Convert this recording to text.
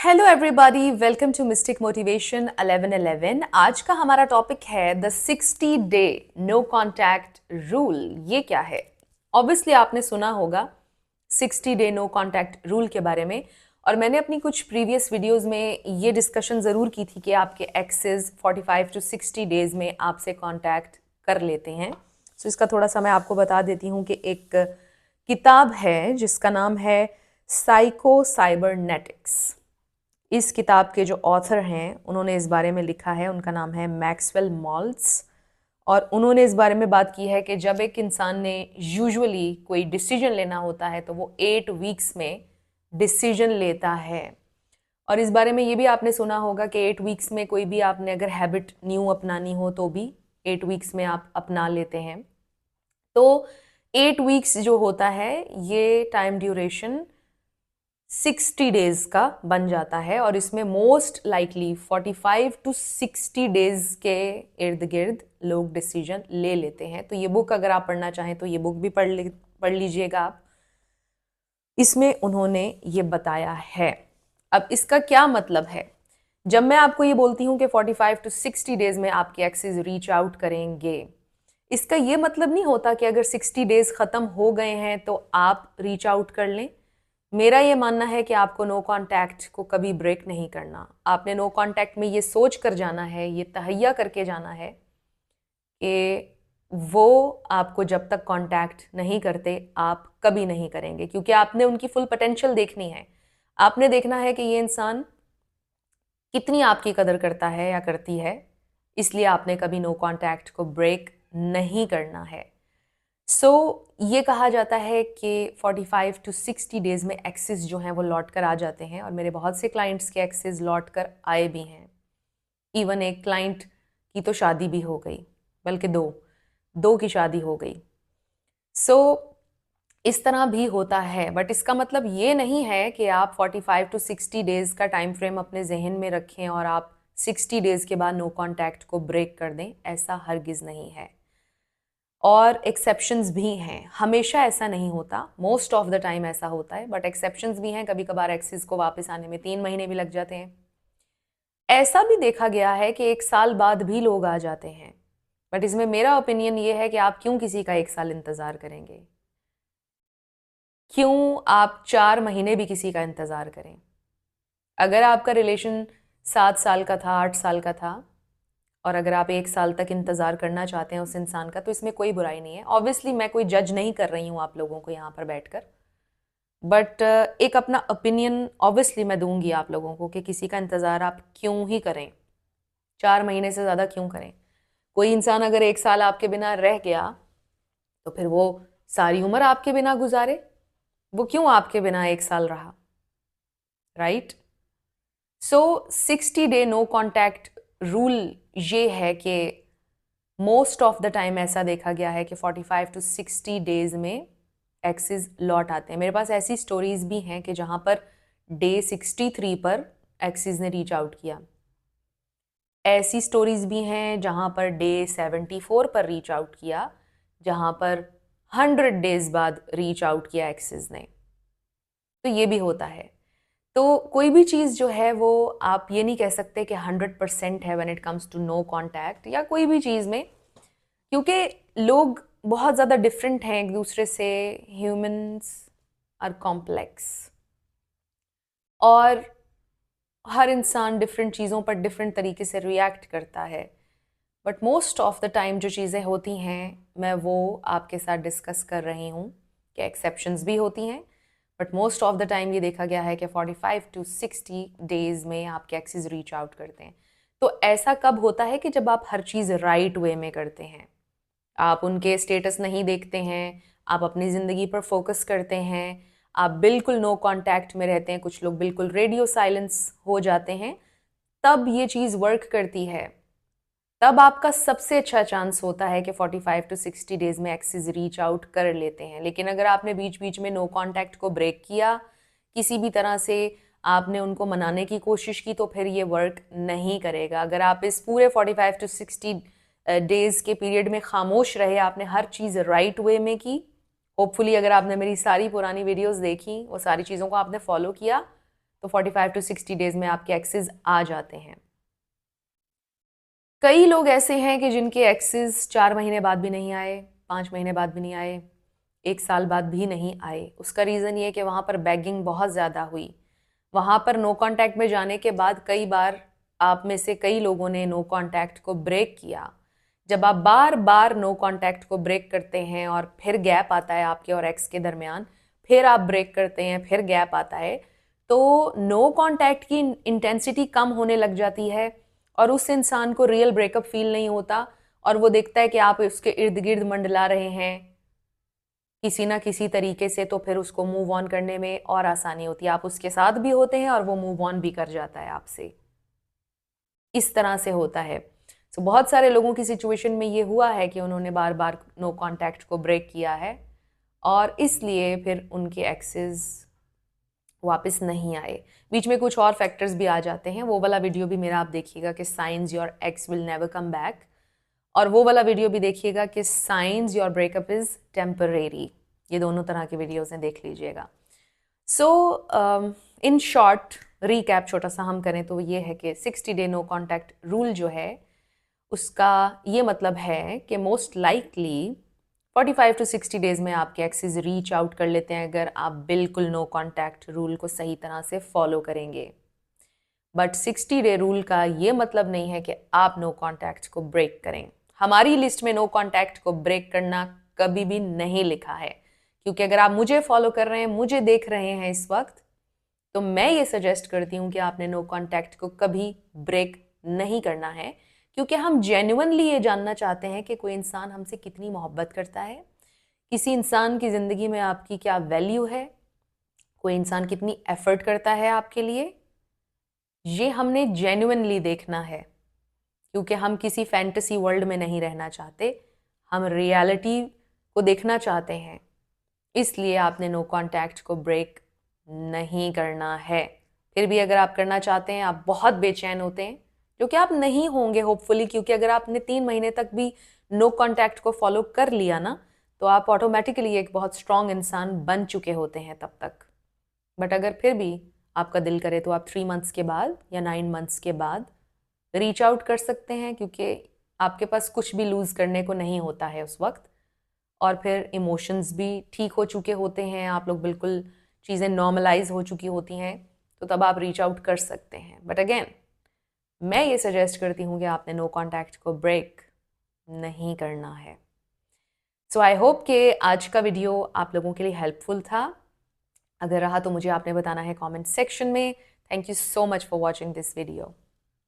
Hello everybody, welcome to mystic motivation 1111। आज का हमारा टॉपिक है the 60 day no contact rule. ये क्या है? ऑब्वियसली आपने सुना होगा 60 डे नो कांटेक्ट रूल के बारे में, और मैंने अपनी कुछ प्रीवियस वीडियोस में ये डिस्कशन ज़रूर की थी कि आपके एक्सेस 45 टू 60 डेज में आपसे कांटेक्ट कर लेते हैं। सो इसका थोड़ा सा मैं आपको बता देती हूँ कि एक किताब है जिसका नाम है साइको साइबरनेटिक्स। इस किताब के जो ऑथर हैं उन्होंने इस बारे में लिखा है, उनका नाम है मैक्सवेल मॉल्ट्स, और उन्होंने इस बारे में बात की है कि जब एक इंसान ने यूजुअली कोई डिसीजन लेना होता है तो वो 8 वीक्स में डिसीजन लेता है। और इस बारे में ये भी आपने सुना होगा कि 8 वीक्स में कोई भी आपने अगर हैबिट न्यू अपनानी हो तो भी 8 वीक्स में आप अपना लेते हैं। तो 8 वीक्स जो होता है ये टाइम ड्यूरेशन 60 डेज का बन जाता है, और इसमें मोस्ट लाइकली 45 टू 60 डेज के इर्द गिर्द लोग डिसीजन ले लेते हैं। तो ये बुक अगर आप पढ़ना चाहें तो ये बुक भी पढ़ लीजिएगा आप। इसमें उन्होंने ये बताया है। अब इसका क्या मतलब है? जब मैं आपको ये बोलती हूँ कि 45 टू 60 डेज में आपके एक्सेस रीच आउट करेंगे, इसका ये मतलब नहीं होता कि अगर 60 डेज खत्म हो गए हैं तो आप रीच आउट कर लें। मेरा ये मानना है कि आपको नो कांटेक्ट को कभी ब्रेक नहीं करना। आपने नो कांटेक्ट में ये सोच कर जाना है, ये तहैया करके जाना है कि वो आपको जब तक कांटेक्ट नहीं करते आप कभी नहीं करेंगे, क्योंकि आपने उनकी फुल पोटेंशियल देखनी है। आपने देखना है कि ये इंसान कितनी आपकी कदर करता है या करती है, इसलिए आपने कभी नो कांटेक्ट को ब्रेक नहीं करना है। ये कहा जाता है कि 45 टू 60 डेज में एक्सेस जो हैं वो लौट कर आ जाते हैं, और मेरे बहुत से क्लाइंट्स के एक्सेस लौट कर आए भी हैं। इवन एक क्लाइंट की तो शादी भी हो गई, बल्कि दो की शादी हो गई। इस तरह भी होता है, बट इसका मतलब ये नहीं है कि आप 45 टू 60 डेज का टाइम फ्रेम अपने जहन में रखें और आप 60 डेज के बाद नो कांटेक्ट को ब्रेक कर दें। ऐसा हरगिज़ नहीं है, और एक्सेप्शंस भी हैं। हमेशा ऐसा नहीं होता, मोस्ट ऑफ द टाइम ऐसा होता है, बट एक्सेप्शंस भी हैं। कभी कभार एक्सेस को वापस आने में 3 महीने भी लग जाते हैं। ऐसा भी देखा गया है कि 1 साल बाद भी लोग आ जाते हैं, बट इसमें मेरा ओपिनियन ये है कि आप क्यों किसी का 1 साल इंतज़ार करेंगे? क्यों आप 4 महीने भी किसी का इंतज़ार करें? अगर आपका रिलेशन 7 साल का था, 8 साल का था, और अगर आप 1 साल तक इंतज़ार करना चाहते हैं उस इंसान का, तो इसमें कोई बुराई नहीं है। ऑब्वियसली मैं कोई जज नहीं कर रही हूँ आप लोगों को यहाँ पर बैठकर, बट एक अपना ओपिनियन ऑब्वियसली मैं दूंगी आप लोगों को कि किसी का इंतज़ार आप क्यों ही करें, 4 महीने से ज़्यादा क्यों करें। कोई इंसान अगर 1 साल आपके बिना रह गया तो फिर वो सारी उम्र आपके बिना गुजारे, वो क्यों आपके बिना 1 साल रहा, right? 60 day no contact rule ये है कि मोस्ट ऑफ द टाइम ऐसा देखा गया है कि 45 टू 60 डेज में एक्सेस लौट आते हैं। मेरे पास ऐसी स्टोरीज भी हैं कि जहां पर डे 63 पर एक्सेस ने रीच आउट किया। ऐसी स्टोरीज भी हैं जहां पर डे 74 पर रीच आउट किया, जहां पर 100 डेज बाद रीच आउट किया एक्सेस ने। तो ये भी होता है। तो कोई भी चीज़ जो है वो आप ये नहीं कह सकते कि 100% है when it comes to no contact, या कोई भी चीज़ में, क्योंकि लोग बहुत ज़्यादा डिफरेंट हैं एक दूसरे से। ह्यूमंस आर कॉम्प्लेक्स, और हर इंसान डिफरेंट चीज़ों पर डिफरेंट तरीके से रिएक्ट करता है। But most of the time जो चीज़ें होती हैं मैं वो आपके साथ डिस्कस कर रही हूँ कि एक्सेप्शंस भी होती हैं, but most of the time ये देखा गया है कि 45 टू 60 डेज में आपके एक्सेस रीच आउट करते हैं। तो ऐसा कब होता है कि जब आप हर चीज़ राइट वे में करते हैं, आप उनके स्टेटस नहीं देखते हैं, आप अपनी ज़िंदगी पर फोकस करते हैं, आप बिल्कुल नो कांटेक्ट में रहते हैं, कुछ लोग बिल्कुल रेडियो साइलेंस हो जाते हैं, तब ये चीज़ वर्क करती है। तब आपका सबसे अच्छा चांस होता है कि 45 टू 60 डेज में एक्सेस रीच आउट कर लेते हैं। लेकिन अगर आपने बीच बीच में नो कांटेक्ट को ब्रेक किया, किसी भी तरह से आपने उनको मनाने की कोशिश की, तो फिर ये वर्क नहीं करेगा। अगर आप इस पूरे 45 टू 60 डेज के पीरियड में खामोश रहे, आपने हर चीज़ राइट वे में की, होपफुली अगर आपने मेरी सारी पुरानी वीडियोस देखी, वो सारी चीज़ों को आपने फॉलो किया, तो 45 टू 60 डेज में आपके एक्सेस आ जाते हैं। कई लोग ऐसे हैं कि जिनके एक्सेस 4 महीने बाद भी नहीं आए, 5 महीने बाद भी नहीं आए, 1 साल बाद भी नहीं आए। उसका रीज़न ये है कि वहाँ पर बैगिंग बहुत ज़्यादा हुई। वहाँ पर नो कॉन्टैक्ट में जाने के बाद कई बार आप में से कई लोगों ने नो कॉन्टैक्ट को ब्रेक किया। जब आप बार बार नो कॉन्टैक्ट को ब्रेक करते हैं और फिर गैप आता है आपके और एक्स के दरमियान, फिर आप ब्रेक करते हैं, फिर गैप आता है, तो नो कॉन्टैक्ट की इंटेंसिटी कम होने लग जाती है और उस इंसान को रियल ब्रेकअप फील नहीं होता और वो देखता है कि आप उसके इर्द गिर्द मंडला रहे हैं किसी ना किसी तरीके से, तो फिर उसको मूव ऑन करने में और आसानी होती है। आप उसके साथ भी होते हैं और वो मूव ऑन भी कर जाता है आपसे। इस तरह से होता है। सो बहुत सारे लोगों की सिचुएशन में ये हुआ है कि उन्होंने बार बार नो कॉन्टैक्ट को ब्रेक किया है और इसलिए फिर उनके एक्सेस वापस नहीं आए। बीच में कुछ और फैक्टर्स भी आ जाते हैं। वो वाला वीडियो भी मेरा आप देखिएगा कि science your x will never come back, और वो वाला वीडियो भी देखिएगा कि science your breakup is temporary. ये दोनों तरह के वीडियोस हैं, देख लीजिएगा। सो इन शॉर्ट रीकैप छोटा सा हम करें तो ये है कि 60 डे नो कॉन्टैक्ट रूल जो है उसका ये मतलब है कि मोस्ट लाइकली 45 टू 60 डेज में आपके एक्सेस रीच आउट कर लेते हैं अगर आप बिल्कुल नो कॉन्टैक्ट रूल को सही तरह से फॉलो करेंगे। बट 60 डे रूल का ये मतलब नहीं है कि आप नो कॉन्टैक्ट को ब्रेक करें। हमारी लिस्ट में नो कॉन्टैक्ट को ब्रेक करना कभी भी नहीं लिखा है, क्योंकि अगर आप मुझे फॉलो कर रहे हैं, मुझे देख रहे हैं इस वक्त, तो मैं ये सजेस्ट करती हूँ कि आपने नो कॉन्टैक्ट को कभी ब्रेक नहीं करना है, क्योंकि हम जेन्युइनली ये जानना चाहते हैं कि कोई इंसान हमसे कितनी मोहब्बत करता है, किसी इंसान की ज़िंदगी में आपकी क्या वैल्यू है, कोई इंसान कितनी एफर्ट करता है आपके लिए। ये हमने जेन्युइनली देखना है, क्योंकि हम किसी फैंटेसी वर्ल्ड में नहीं रहना चाहते, हम रियलिटी को देखना चाहते हैं। इसलिए आपने नो कॉन्टैक्ट को ब्रेक नहीं करना है। फिर भी अगर आप करना चाहते हैं, आप बहुत बेचैन होते हैं, जो कि आप नहीं होंगे होपफुली, क्योंकि अगर आपने 3 महीने तक भी नो कॉन्टैक्ट को फॉलो कर लिया ना, तो आप ऑटोमेटिकली एक बहुत स्ट्रांग इंसान बन चुके होते हैं तब तक। बट अगर फिर भी आपका दिल करे तो आप 3 मंथ्स के बाद या 9 मंथ्स के बाद रीच आउट कर सकते हैं, क्योंकि आपके पास कुछ भी लूज़ करने को नहीं होता है उस वक्त, और फिर इमोशंस भी ठीक हो चुके होते हैं, आप लोग बिल्कुल चीज़ें नॉर्मलाइज हो चुकी होती हैं, तो तब आप रीच आउट कर सकते हैं। बट अगेन मैं ये सजेस्ट करती हूँ कि आपने नो कॉन्टैक्ट को ब्रेक नहीं करना है। सो आई होप कि आज का वीडियो आप लोगों के लिए हेल्पफुल था। अगर रहा तो मुझे आपने बताना है कमेंट सेक्शन में। Thank you so much for watching this video.